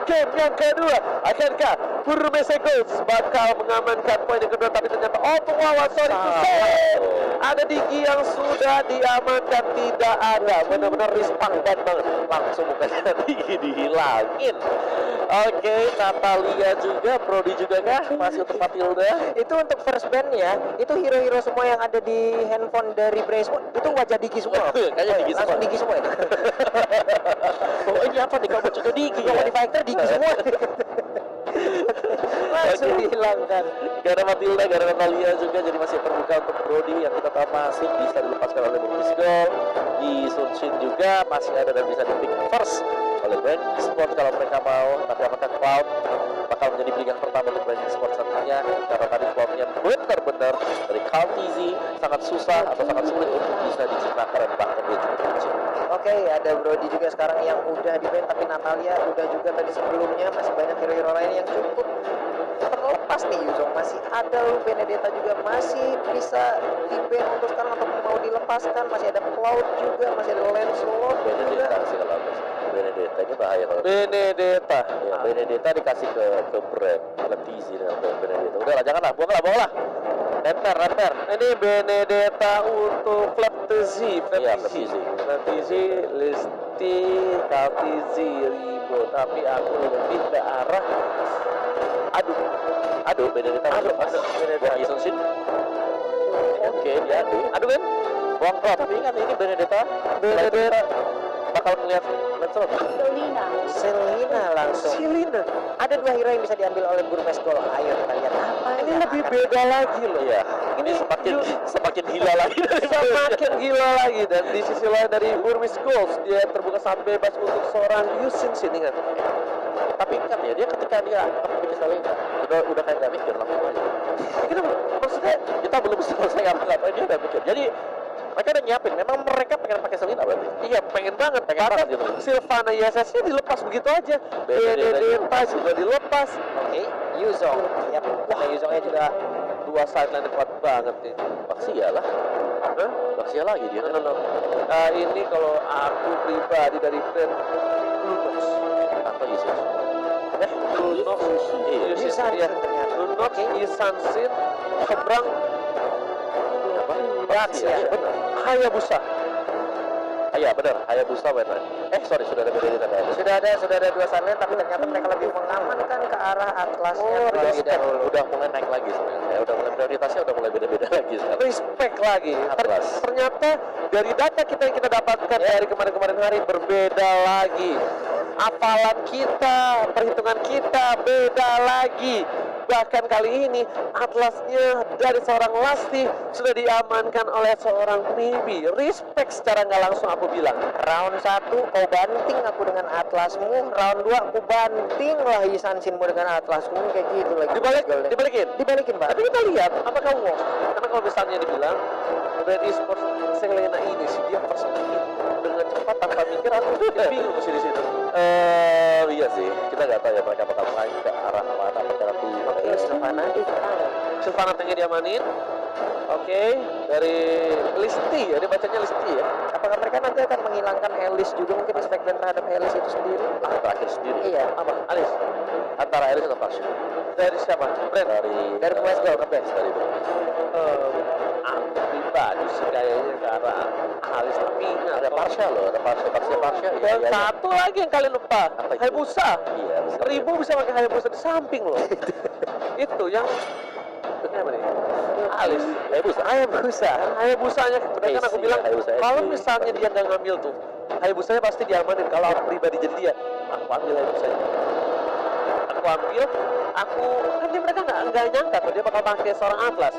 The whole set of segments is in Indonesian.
game yang kedua. Akankah Burmese Goals bakal mengamankan poin yang kedua? Tapi ternyata wow, sorry to say, ada Diki yang sudah diamankan. Tidak ada, benar-benar respect banget. Langsung mukanya Diki dihilangin. Oke, Natalia juga, Brody juga kah? Masih untuk Matilda. Itu untuk first band ya. Itu hero-hero semua yang ada di handphone dari Bracewell itu wajah Diki semua. Kayaknya Diki semua. Langsung Diki semua ya. Oh ini apa nih, kamu juga Diki Kalau ya? di fighter Diki semua. Langsung dihilangkan. Gara Matilda, gara Natalia juga, jadi masih terbuka untuk Brody yang kita tahu masih bisa dilepaskan oleh Burmese Gold. Di Sunshin juga masih ada dan bisa di pick first oleh Brand Sport kalau mereka mau. Tapi apakah Cloud bakal menjadi pilihan pertama untuk Brand Sport nantinya? Karena tadi Cloudnya benar-benar dari KTZ sangat susah atau sangat sulit untuk bisa diciptakan dan bahkan dia cukup kecil. Oke, ada Brody juga sekarang yang udah di ban, tapi Natalia udah juga tadi sebelumnya. Masih banyak hero-hero lain yang cukup terlepas nih Yuzong. Masih ada lu Benedetta juga masih bisa di ban untuk sekarang ataupun mau dilepaskan. Masih ada Cloud juga, masih ada Lancelot juga. Benedetta sih kalau aku. Benedetta ini bahaya kalau Benedetta ya, Benedetta dikasih ke Brand Letizi dengan Benedetta. Udahlah, janganlah, buanglah. Remper. Ini Benedetta untuk Letizi. Letizi, Listi, Kaltizi, Ribo. Tapi aku lebih ke arah aduh Benedetta masuk. Benedetta Isunsin. Oke, dia aduh kan. Buang Cloud. Tapi ingat ini Benedetta bakal melihat Lancelot. Selina langsung. Selina. Ada dua hero yang bisa diambil oleh Burmese Gold. Ayo kita lihat apa Ini yang lebih akan- beda lagi loh ya. Ini semakin gila lagi. Semakin gila lagi. Dan di sisi lain dari Burmese Gold, dia terbuka saat bebas untuk seorang Yusin sini kan. Tapi ingat ya, dia ketika dia pakai Selina udah kayak gak mikir langsung aja. Kenapa? Maksudnya kita belum selesai ngapa-ngapain dia udah mikir. Jadi mereka udah nyiapin, memang mereka pengen pakai Selina berarti? Iya, pengen banget gitu. Sylvana ISS-nya dilepas begitu aja. Benedetta juga dilepas. Oke, Yuzong. Yap, karena Yuzongnya juga Dua sideline kuat banget nih. Baxia lah. Hah? Baxia lagi dia. No. Ini kalau aku pribadi dari brand Lunox. Apa Yusin? Lunox. Yusin Iya. ternyata. Lunox, Isansin, seberang apa? Baxia. Iya, benar. Hayabusa. Iya benar, Hayabusa benar. Sudah ada Benedetta tadi. Sudah ada dua sideline, tapi ternyata mereka lebih mengamankan ke arah Atlasnya terlebih dahulu. Udah mulai naik lagi sebenarnya. Udah mulai prioritasnya udah mulai beda-beda lagi sekarang. Respect lagi. Atlas. Ternyata dari data kita yang kita dapatkan dari kemarin-kemarin hari berbeda lagi. Hafalan kita, perhitungan kita beda lagi. Bahkan kali ini Atlasnya dari seorang Lasti sudah diamankan oleh seorang Maybe. Respect secara nggak langsung aku bilang. Round 1 kau banting aku dengan Atlasmu, round 2 aku banting lah Isansinmu dengan Atlasmu, kayak gitu lagi. Dibalikin Pak. Tapi kita lihat apakah worth. Karena kalau misalnya dibilang Brand Esports Selena ini sih dia first pick dengan cepat tanpa mikir, aku bingung sih di situ. Iya sih, kita nggak tahu ya mereka bakal main ke arah mana perkara tuh. Oke, Sylvana tengah diamanin. Oke, dari Listi ya, dia bacanya Listi ya. apakah mereka nanti akan menghilangkan Elis juga, mungkin respect band terhadap Elis itu sendiri? Terakhir sendiri. Iya. Apa? Alis. Antara Elis atau Fashion? Dari siapa? Brand. Dari Burmese Gold. Best dari Burmese. Aku pribadi sih kayaknya ke arah Alis, tapi ada Parsha loh, ada Parsha. Dan satu lagi yang kalian lupa, Hayabusa. Iya. Ribu bisa pakai Hayabusa di samping loh. Itu yang apa nih? Alis, Hayabusanya. Kan aku bilang kalau misalnya dia nggak ngambil tuh, Hayabusanya pasti diamanin. Kalau aku pribadi jadi dia, aku ambil Hayabusanya. Kan dia mereka nggak nyangka tuh dia bakal pakai seorang Atlas.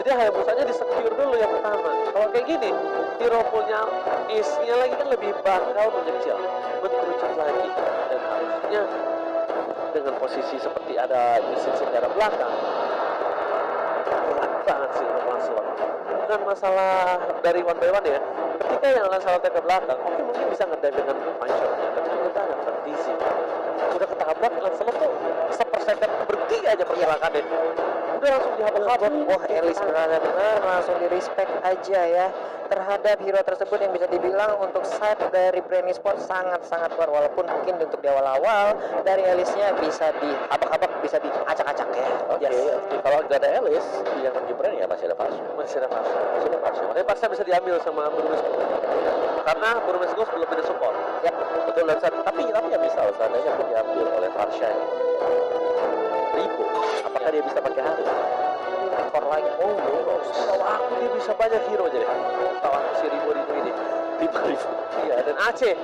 Jadi Hayabusanya di-secure dulu yang pertama. Kalau kayak gini, hero punya is-nya lagi kan lebih bakal mengecil, mengerucut lagi. Dan harusnya dengan posisi seperti ada mesin secara belakang, berat banget sih untuk Lancelot. Bukan masalah dari one by one ya. Ketika yang Lancelotnya ke belakang, oke mungkin bisa ngedive dengan puncher-nya, tapi kita ada kondisi. Udah ketabrak Lancelot tuh sepersekat berhenti aja pergerakannya. udah langsung dihabak-habak. Wah, Elis benar-benar langsung di respect aja ya terhadap hero tersebut yang bisa dibilang untuk side dari Brand Esports sangat-sangat kuat, walaupun mungkin untuk di awal-awal dari Elisnya bisa dihabak-habak, bisa diacak-acak ya. Oke. Kalau nggak ada Elis yang di Brand ya masih ada Parsha. Makanya Parsha bisa diambil sama Burmese Ghost. Karena Burmese Ghost belum ada support. Ya, Betul, dan tapi ya misal seandainya pun diambil oleh Parsha Ribu, apakah dia bisa pakai hari? rekor lagi. Oh, Kalau aku dia bisa banyak hero aja deh. Tahu aku si Ribu ini. Ribu. Iya, dan Aceh.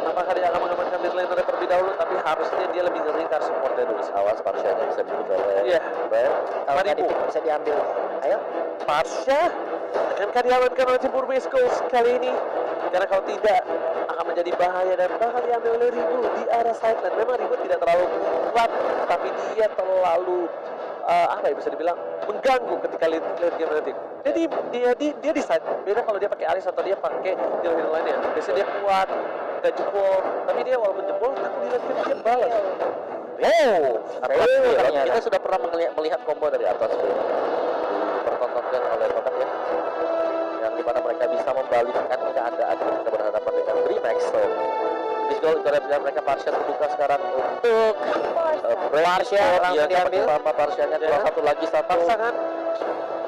Apakah dia akan mengamankan mid laner terlebih dahulu? Tapi harusnya dia lebih ngeringkar supportnya dulu. Awas Parsha-nya bisa dibuka oleh. Iya. kalau tadi bisa diambil. Ayo, Parsha akankah diamankan oleh tim Burmese Ghost kali ini? Karena kalau tidak akan menjadi bahaya dan bakal diambil oleh Ribu di arah sideline. Memang Ribu tidak terlalu kuat, tapi dia terlalu apa ya bisa dibilang mengganggu ketika lihat game nanti. Jadi dia di side. Beda kalau dia pakai Aris atau dia pakai hero lainnya. Biasanya dia kuat, gak jebol. Tapi dia walaupun jebol, tapi di lihat game dia balas. Kita sudah pernah melihat combo dari atas dipertontonkan oleh Kodak ya, yang dimana mereka bisa membalikkan keadaan ketika berhadapan dengan Brimax. So, di goal mereka Parsha terbuka sekarang untuk Parsha yang diambil. sama Parsha-nya keluar satu lagi satu. Parsha kan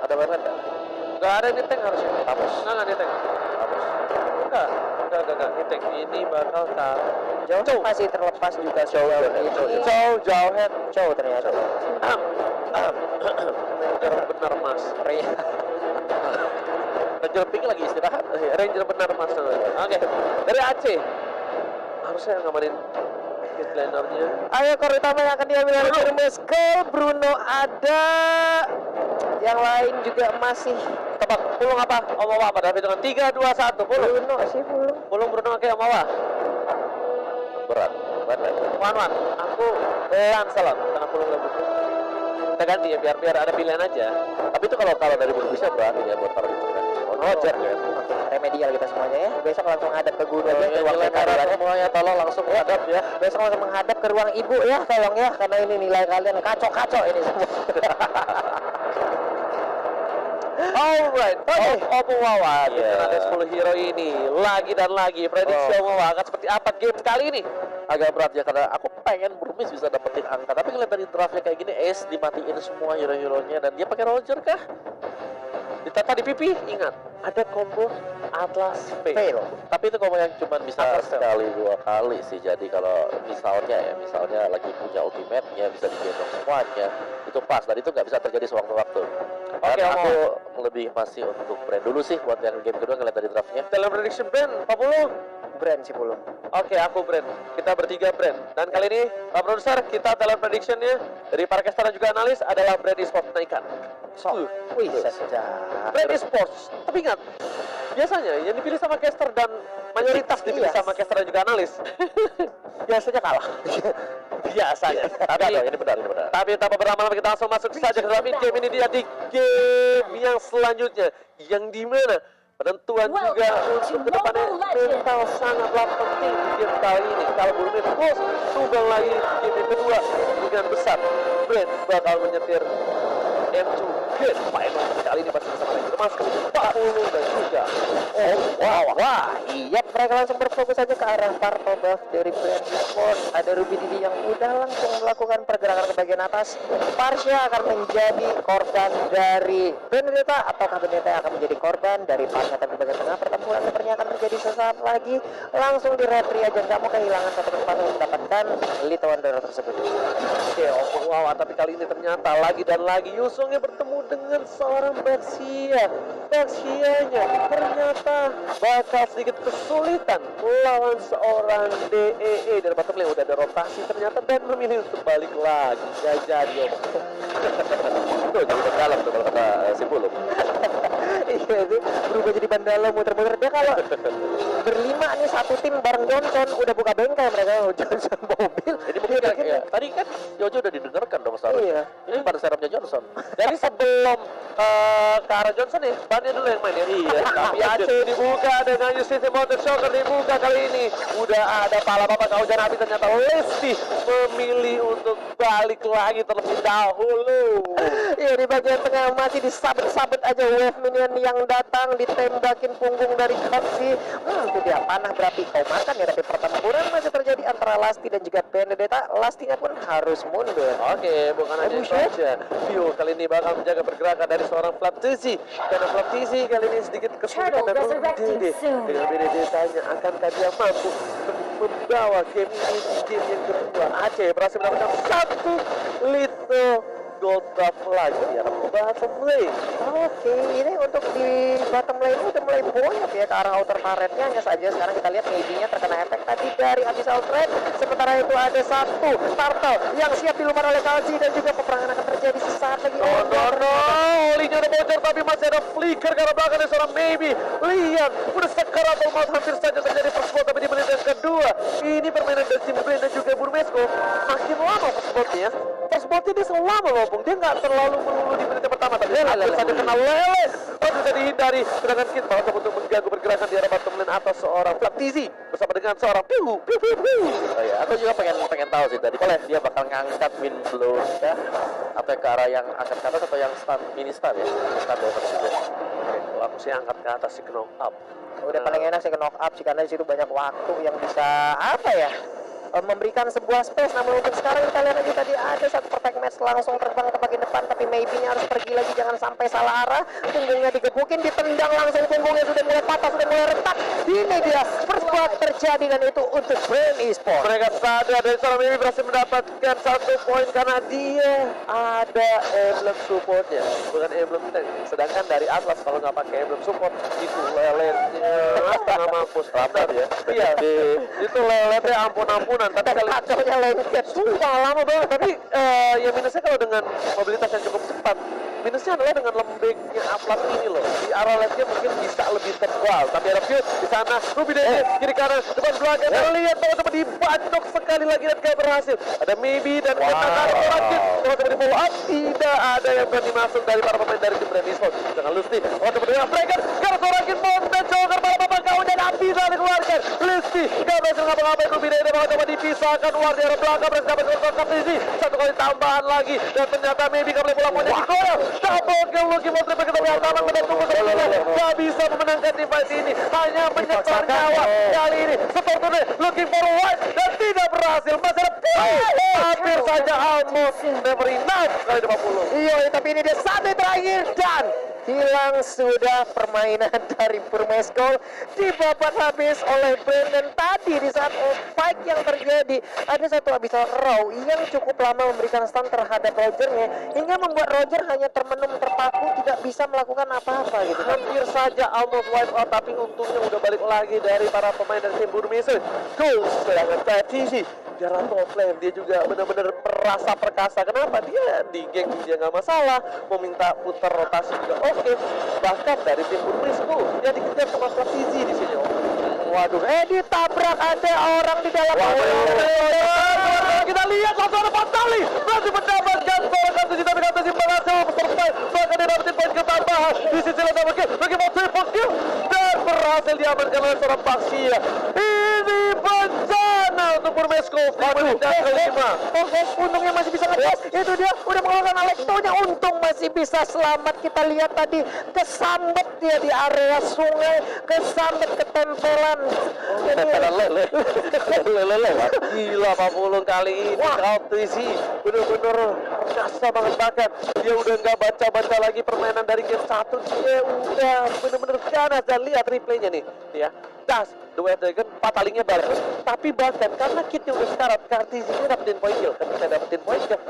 Ada mana enggak? nggak ada di tank harusnya. Hapus. Nggak di tank. Hapus. Enggak di tank. Ini bakal Jauh. masih terlepas juga Jauh head. Chow ternyata. Benar mas. Ranger Pink lagi istirahat. Ranger benar mas. Oke. Dari Aceh. Harusnya ngamarin mid laner-nya. Ayo core utama yang akan diambil oleh Burmese Ghost. Bruno ada. Yang lain juga masih Tebak pulung apa? Omawa pada hitungan 3, 2, 1. Pulung. Bruno sih belum. Pulung Bruno oke Omawa. Berat. Wan. Aku salam karena pulung lebih. Kita ganti ya biar ada pilihan aja. Tapi itu kalau dari Burmese bisa berani ya buat taruh di tengah. Roger ya. Oke, remedial kita semuanya ya. Besok langsung hadap ke guru aja ke ruang Nilai TK merah semuanya tolong langsung menghadap ya. Besok langsung menghadap ke ruang ibu ya, tolong ya, karena ini nilai kalian kacau-kacau ini semua. Alright, Omawa dengan ada 10 hero ini lagi dan lagi. Prediksi Omawa akan seperti apa game kali ini? Agak berat ya karena aku pengen Burmese bisa dapetin angka. Tapi ngeliat dari draftnya kayak gini, Ace dimatiin semua hero-heronya dan dia pakai Roger kah? Ditata di pipi, ingat ada combo Atlas Fail. Tapi itu combo yang cuma bisa sekali 2 kali sih. Jadi kalau misalnya lagi punya ultimate-nya bisa digendong semuanya, itu pas. Dan itu nggak bisa terjadi sewaktu-waktu. Oke, aku lebih masih untuk Brand dulu sih buat yang game kedua ngeliat dari draftnya. Dalam prediction Brand 40. Brand sih belum. Oke, aku Brand. Kita bertiga Brand. Dan kali ini, Pak Produser, kita dalam predictionnya dari para caster dan juga analis adalah Brand Esports naikkan. Wih, saja. Brand Esports. Tapi ingat, biasanya yang dipilih sama caster dan mayoritas dipilih sama caster dan juga analis biasanya kalah. Biasanya. Tapi ini benar. Tapi tanpa berlama-lama kita langsung masuk saja ke dalam game ini. Dia di game yang selanjutnya, yang dimana penentuan juga untuk kedepannya mental sangatlah penting di game kali ini. Kalau Burmese Ghost tumbang lagi game yang kedua dengan besar, Brand bakal menyetir M2 Grand Final kali ini masih bersama Ranger Mas 40 dan juga Iya, mereka langsung berfokus saja ke arah purple buff dari Brand Esports. Ada Ruby Didi yang udah langsung melakukan pergerakan ke bagian atas. Parsha akan menjadi korban dari Benedetta, ataukah Benedetta akan menjadi korban dari Parsha? Tapi bagian tengah pertempuran sepertinya akan terjadi sesaat lagi. Langsung di retri aja, nggak mau kehilangan satu kesempatan untuk mendapatkan Little Wanderer tersebut. Oke, tapi kali ini ternyata lagi dan lagi Yusungnya bertemu dengan seorang Bersia. Bersianya ternyata bakal sedikit kesulitan melawan seorang DEE dari bottom lane. Udah ada rotasi ternyata dan memilih untuk balik lagi. Gak jadi tuh jadi dalam tuh kalau kata si Bulung. Iya, itu berubah jadi bandala muter-muter. Dia kalau berlima nih satu tim bareng Johnson udah buka bengkel mereka. Johnson mobil. Jadi mungkin ya, tadi kan Jojo udah didengarkan dong seharusnya. Iya. Ini pada serapnya Johnson. Jadi sebelum ke arah Johnson nih, bannya dulu yang main ya. Iya. Tapi Aceh dibuka dengan Justisi Motor Shocker dibuka kali ini. Udah ada pala bapak kaujan api, ternyata Lesti memilih untuk balik lagi terlebih dahulu. Iya, di bagian tengah masih disabet-sabet aja wave minion yang datang, ditembakin punggung dari Koksi. Itu dia panah berapi kau makan ya, tapi pertempuran masih terjadi antara Lasti dan juga Benedetta. Lastinya pun harus mundur. Oke, bukan hanya itu saja. Vio kali ini bakal menjaga pergerakan dari seorang Flaptisi. Karena Flaptisi kali ini sedikit kesulitan dan Dede. Dengan Benedettanya akankah dia mampu membawa game ini di game yang kedua. Aceh berhasil mendapatkan satu little gold buff lagi di arah bottom lane. Oke, ini untuk di bottom lane udah mulai boyok ya ke arah outer turretnya. Hanya saja sekarang kita lihat Maybe-nya terkena efek tadi dari Abyssal Threat. Sementara itu ada satu turtle yang siap dilumar oleh Kalsi dan juga peperangan akan terjadi sesaat lagi. No, Olinya udah bocor tapi masih ada flicker karena belakang dari seorang Maybe. Lihat, udah sekaratul maut hampir saja terjadi first blood tapi di menit yang kedua. Ini permainan dari tim Brand dan juga Burmesco makin lama first bloodnya. First bloodnya dia selalu lama loh, Bung. Dia nggak terlalu melulu di menit yang pertama tapi hampir saja kena lele. Bisa dihindari sedangkan Kid malah untuk mengganggu pergerakan di arah bottom lane atas seorang Flaptisi bersama dengan seorang Piu. Oh ya, aku juga pengen tahu sih tadi kalau dia bakal ngangkat Wind Blow ya, atau ke arah yang angkat ke atas atau yang stun mini stun ya, stun damage juga. Oke, kalau aku sih angkat ke atas sih, knock up. Udah paling enak sih ke knock up sih karena di situ banyak waktu yang bisa apa ya, memberikan sebuah space. Namun untuk sekarang kita lihat aja tadi ada satu perfect match langsung terbang ke bagian depan tapi Maybe-nya harus pergi lagi, jangan sampai salah arah. Punggungnya digebukin, ditendang langsung, punggungnya sudah mulai patah, sudah mulai retak. Ini dia first blood terjadi dan itu untuk Brand Esports. Mereka sadar dari seorang Maybe berhasil mendapatkan 1 poin karena dia ada emblem supportnya, bukan emblem tank. Sedangkan dari Atlas kalau nggak pakai emblem support itu leletnya sama mampus rapat ya. Iya, itu leletnya ampun-ampunan. Tapi kali Kacaunya lengket. sumpah lama banget. Tapi ya minusnya kalau dengan mobilitas yang cukup cepat, minusnya adalah dengan lembeknya Atlas ini loh. Di arah lane-nya mungkin bisa lebih tebal. Tapi ada Field di sana, Ruby Dede kiri kanan, depan belakang. Lihat teman-teman dibacok sekali lagi dan gak berhasil. Ada Maybe dan Kata Sorakin. Teman-teman di follow up, tidak ada yang berani masuk dari para pemain dari tim Brand Esports. Jangan Lusty, teman-teman dengan Breaker, Kata Sorakin, Monten, Joker, para bapak kau dan bisa dikeluarkan. Lusty, gak berhasil ngapa-ngapain. Ruby Dede teman-teman dipisahkan luar di arah belakang. Berhasil dapat kontak sisi. Satu kali tambahan lagi. Dan ternyata Maybe gak boleh pulang poinnya digoyang. Double kill Lucky Monster kita lihat taman pada tunggu sebenarnya. Gak bisa memenangkan device ini. Hanya menyetor nyawa kali ini. Seperti looking for a white dan tidak berhasil. Masih ada hampir saja almost never enough kali 50. Iya, tapi ini dia satu terakhir dan hilang sudah permainan dari Burmesco, dibabat habis oleh Brandon. Tadi di saat fight yang terjadi ada satu Abyssal Row yang cukup lama memberikan stun terhadap Rogernya hingga membuat Roger hanya termenung terpaku, tidak bisa melakukan apa-apa gitu. Hampir saja almost wipe out tapi untungnya udah balik lagi dari para pemain dari tim Burmese. Goal sedangkan tadi sih Jara top lane dia juga benar-benar merasa perkasa. Kenapa? Dia di geng dia nggak masalah, mau minta putar rotasi juga oke. Bahkan dari tim Burmese yang dikejar sama Flaptisi di sini. Waduh, ditabrak ada orang di dalam. Kita lihat langsung ada Fatali berhasil mendapatkan seorang Flaptisi tapi Flaptisi berhasil survive, bahkan dia dapetin poin ketambahan di sisi lain double kill, lagi mau triple kill dan berhasil diamankan oleh seorang Baxia. Ini bencana untuk Burmesco di menit yang kelima. Untungnya masih bisa ngegas. Itu dia udah mengeluarkan Alektonya, untung masih bisa selamat. Kita lihat tadi kesambet dia di area sungai, kesambet ketempelan. Tempelan lele. Gila Pak Pulung kali ini Flaptisi bener-bener perkasa banget, bahkan dia udah nggak baca-baca lagi permainan dari game 1. Dia udah bener-bener ganas dan lihat replaynya nih ya. Das, The White Dragon patalingnya balik. Tapi bahkan karena kitnya udah sekarat, Kartisinya dapetin point kill. Ketika dapetin point kill,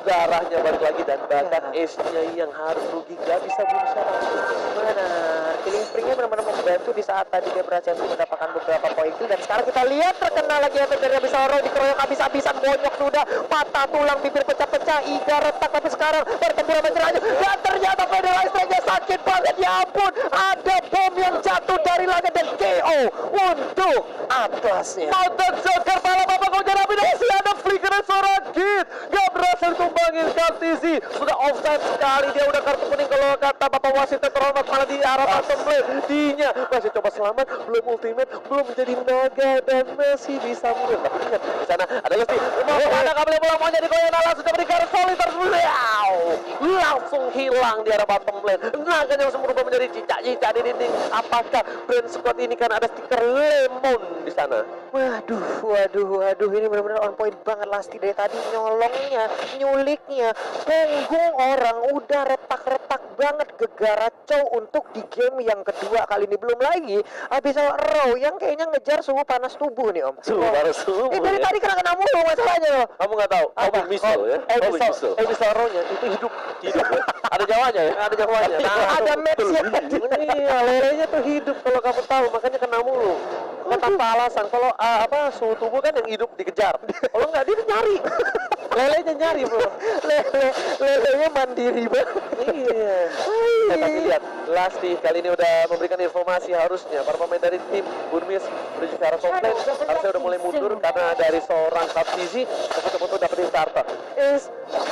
darahnya balik lagi dan bahkan ace-nya yang harus rugi gak bisa berusaha. Benar, Killing Spree-nya benar-benar membantu di saat tadi dia berhasil untuk mendapatkan beberapa poin kill. Dan sekarang kita lihat terkena lagi efek dari Abyssal dikeroyok habis-habisan, bonyok sudah, patah tulang, bibir pecah-pecah, Iga retak. Tapi sekarang bertempur sama Jeranya dan ternyata Federal Strike-nya sakit banget, ya ampun. Ada bom yang jatuh dari langit dan KO untuk atasnya. Mountain Joker malah babak ujar api, masih ada flicker seorang Git, gak berhasil tumbangin Kartisi. Sudah offside sekali, dia udah kartu kuning kalau kata Bapak wasit terhormat, malah di arah bottom lane. Dinya masih coba selamat, belum ultimate, belum menjadi naga dan masih bisa mundur. Tapi ingat, di sana ada Lesti. Mau ada kabel bola mau jadi goyang, Nala sudah berikan soliter. Langsung hilang di arah bottom lane. Naganya langsung berubah menjadi cicak-cicak di dinding. Apakah brand squad ini kan ada stiker lemon di sana? Waduh, ini benar-benar on point banget. Lasti dari tadi nyolongnya, nyuliknya, punggung orang udah retak-retak banget, gegaracau untuk di game yang kedua kali ini. Belum lagi Abyssal Row yang kayaknya ngejar suhu panas tubuh nih, Om. Suhu panas tubuh. Dari tadi kena mulu masalahnya loh. Kamu nggak tahu? Obin Missile ya? Abyssal Row-nya itu hidup ya. Ada jawanya ya? Ada jawanya. Ada match-nya. Iya, lelenya tuh hidup kalau kamu tahu, makanya kena mulu. Tanpa alasan. Kalau suhu tubuh kan yang hidup dikejar. Kalau nggak dia nyari. Lelenya nyari, bro. Lelenya mandiri banget. Iya. Tapi lihat, Lasti kali ini udah memberikan informasi, harusnya para pemain dari tim Burmis menuju ke arah top lane harusnya udah mulai mundur karena dari seorang Kaptizi betul-betul dapetin starter.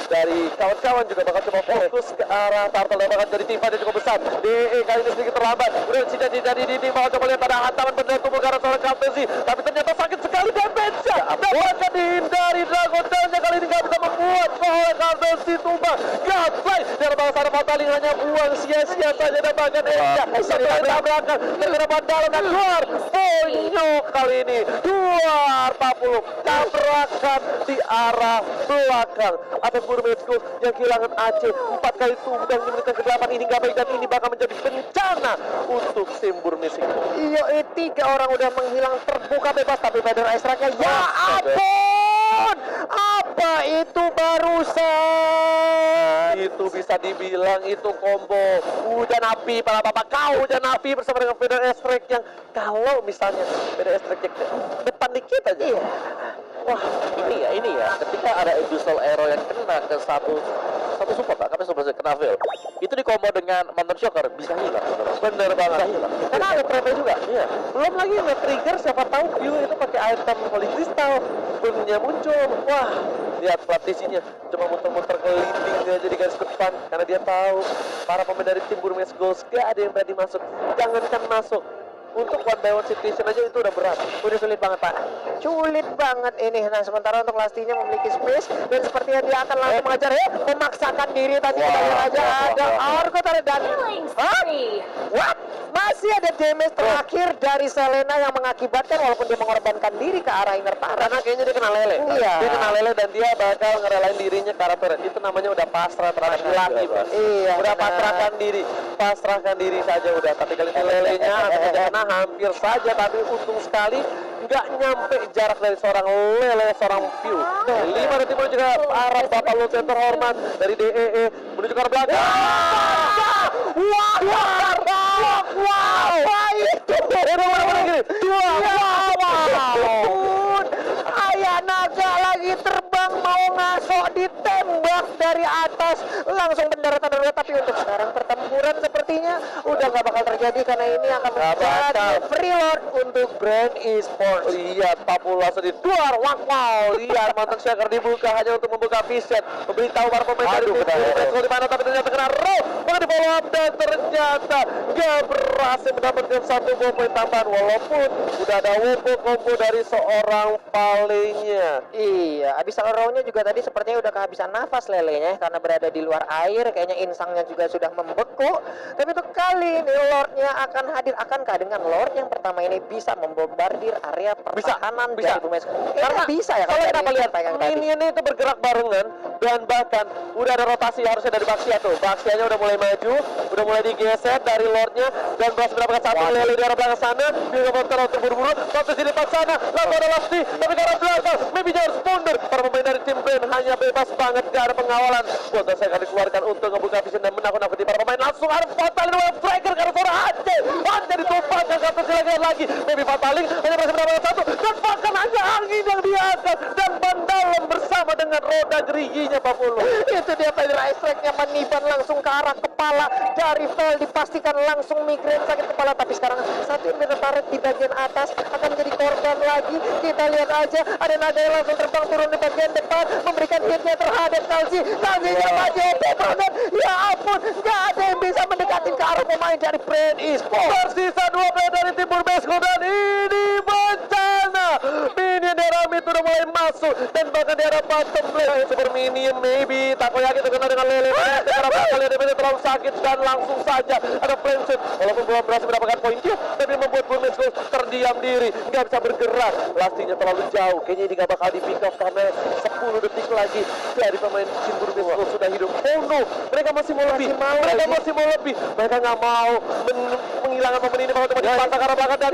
Dari kawan-kawan juga bakal coba fokus ke arah turtle dan bakal jadi timpa yang cukup besar. DE kali ini sedikit terlambat. Udah cita-cita di dinding, mau coba lihat ada hantaman benda tubuh ke arah seorang Kaptizi, tapi ternyata sakit sekali damage-nya. Dapatkan dihindari, Dragon Tail-nya kali ini gak bisa membuat seorang Kaptizi tumbang. Gaslight dari bawah sana Fataling hanya buang sia-sia saja, dapatkan Enja. Setelah tabrakan terkena bandalan dan keluar. Bonyok kali ini 240 tabrakan di arah belakang. Atas Burmis Schools yang kehilangan AC 4 kali tumbang di menit ke-8. Ini gak baik dan ini bakal menjadi bencana untuk tim Burmis Schools. Iya, 3 orang udah menghilang terbuka bebas, tapi Federal Strike-nya ya ampun, apa itu barusan? Itu bisa dibilang itu combo hujan api para bapak, kau hujan api bersama dengan Federal Strike yang kalau misalnya Federal Strike depan dikit aja. Iya. Wah, ini ya, ketika ada Abyssal Arrow yang kena ke satu support, kami support kena fail, itu di combo dengan Mountain Shocker bisa hilang. Bener banget. Bisa hilang. Karena ada travel juga. Iya. Belum lagi nge-trigger, siapa tahu view itu pakai item Holy Crystal, bunyinya muncul. Wah, lihat platisinya cuma muter-muter kelinding aja di garis depan karena dia tahu para pemain dari tim Burmese Goals gak ada yang berani masuk. Jangankan masuk, untuk one by one situation aja itu udah berat, udah sulit banget, Pak. Sulit banget ini. Nah, sementara untuk Lastinya memiliki space dan sepertinya dia akan langsung mengajar memaksakan diri tadi. Kita lihat aja ada Argo tadi dan what? Masih ada damage terakhir dari Selena yang mengakibatkan walaupun dia mengorbankan diri ke arah inner turret. Karena kayaknya dia kena lele. Iya. Dia kena lele dan dia bakal ngerelain dirinya ke arah turret. Itu namanya udah pasrah terhadap laki, Bos. Iya. Udah pasrahkan diri saja udah. Tapi kali ini lelenya kena hampir saja, tapi untung sekali nggak nyampe jarak dari seorang lele, seorang View. 5 detik menuju ke arah Bapak Lutsen terhormat dari DEE menuju ke arah belakang. Wow, apa itu? Ayah naga lagi terbang mau ngasok, ditembak dari atas langsung mendarat darurat. Tapi untuk sekarang pertempuran sepertinya udah nggak bakal terjadi karena ini akan menjadi preload untuk brand e-sport. Lihat Papua langsung dituar. Wow, lihat Mountain Shocker dibuka hanya untuk membuka vision, memberitahu para pemain dari tim di mana, tapi ternyata kena roll, di follow up dan ternyata gak berhasil mendapatkan satu poin tambahan walaupun udah ada combo dari seorang palingnya. Iya, Abyssal Arrow-nya juga tadi sepertinya udah kehabisan nafas lelenya karena berada di luar air, kayaknya insangnya juga sudah membeku. Tapi untuk kali ini Lord-nya akan hadir. Akankah dengan Lord yang pertama ini bisa membombardir area pertahanan dari Burmese? Karena bisa ya kalau kita melihat minion itu bergerak barengan dan bahkan udah ada rotasi harusnya dari Baxia tuh. Baxianya udah mulai maju, udah mulai digeser dari Lord-nya dan berhasil mendapatkan satu lele di arah belakang sana. Dia ngebongkar untuk buru-buru, tapi di depan sana lalu ada Lasti, tapi ke arah belakang maybe harus mundur. Para pemain dari tim Brand hanya bebas banget, gak ada pengawalan. Botas saya akan dikeluarkan untuk membuka vision dan menakut-nakuti para pemain. Langsung harus Fataling dengan striker karena suara Ance ditumpahkan ke atas lagi. Baby Fataling hanya berhasil mendapatkan satu dan bahkan hanya angin yang diangkat dan ban dalam bersama dengan roda geriginya Papulo. Itu dia Pedra Strike-nya meniban langsung ke arah kepala dari Vel, dipastikan langsung migrain sakit kepala, tapi sekarang satu yang tertarik di bagian atas akan menjadi korban lagi. Kita lihat aja ada naga yang langsung terbang turun di bagian depan memberikan hitnya terhadap Kalsinya maju dan ya ampun, nggak ada yang bisa mendekatin ke arah pemain dari Brand Esports. Tersisa 2 player dari tim Burbesco dan ini bencana. Minion di arah mid udah mulai masuk dan bahkan di arah bottom lane Super Minion maybe Takoyaki terkena dengan Lele. Karena bakal dia terlalu sakit dan langsung saja ada flame shoot. Walaupun belum berhasil mendapatkan poin kill, tapi membuat Burbesco terdiam diri, nggak bisa bergerak. Lastinya terlalu jauh, kayaknya ini nggak bakal di pick off karena 10 detik lagi dari pemain tim Burbesco sudah hidup. Oh no, mereka masih mau lebih. Mereka nggak mau menghilangkan momen ini. Kalau cuma dipantah karena belakang dan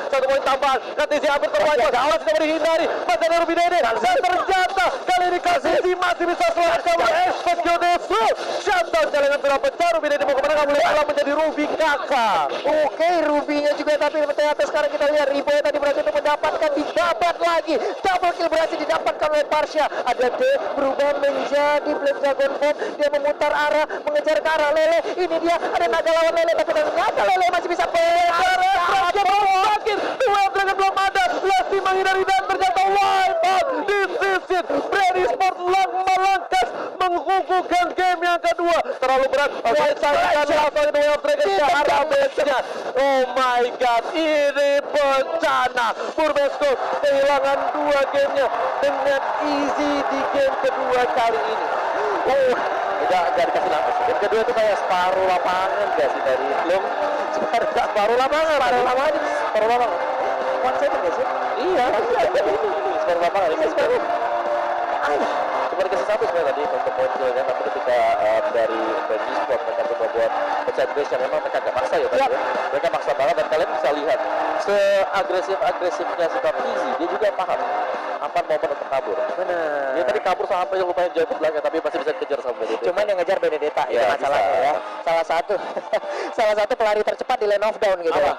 satu poin tambahan. KTC hampir terwajib, awas tidak dihindari. Masih ada Ruby Dede dan ternyata kali ini KTC masih bisa selamatkan Esposio Desu. Shutdown jalangan sudah pecah. Ruby Dede mau kemana? Nggak boleh kalah menjadi Ruby kakak. Oke, Ruby-nya juga, tapi ternyata sekarang kita lihat Riboy tadi berhasil untuk mendapatkan, didapat lagi. Double kill berhasil didapatkan oleh Parsha. Ada D berubah menjadi Black Dragon Bot. Dia memutar arah, mengejar ke arah Lele. Ini dia, ada naga lawan Lele, tapi ternyata Lele masih bisa Raja belum bangkit. Dua Dragon belum ada. Lasti menghindari dan ternyata wipe out. Disisir. Brady Sport melangkas mengukuhkan game yang kedua. Terlalu berat. White Side dan langsung itu Wave Dragon ke arah base-nya. Oh my god, ini bencana. Burbesco kehilangan 2 gamenya dengan easy di game kedua kali ini. Udah dikasih nafas. Game kedua itu kayak separuh lapangan gak sih dari belum separuh lapangan. One second gak sih? Iya. Separuh lapangan. Cuma dikasih satu sebenarnya tadi untuk poin killnya, tapi ketika dari Brand Esports mereka coba buat pencet base yang memang mereka agak maksa ya tadi. Mereka maksa banget dan kalian bisa lihat seagresifnya si Easy, dia juga paham apa momen untuk kabur. Benar. Dia tadi kabur sampai lumayan jauh ke belakang, tapi masih bisa dikejar sama Benedetta. Cuman yang ngejar Benedetta ya, itu masalahnya ya. Salah satu pelari tercepat di lane of down gitu. Apa?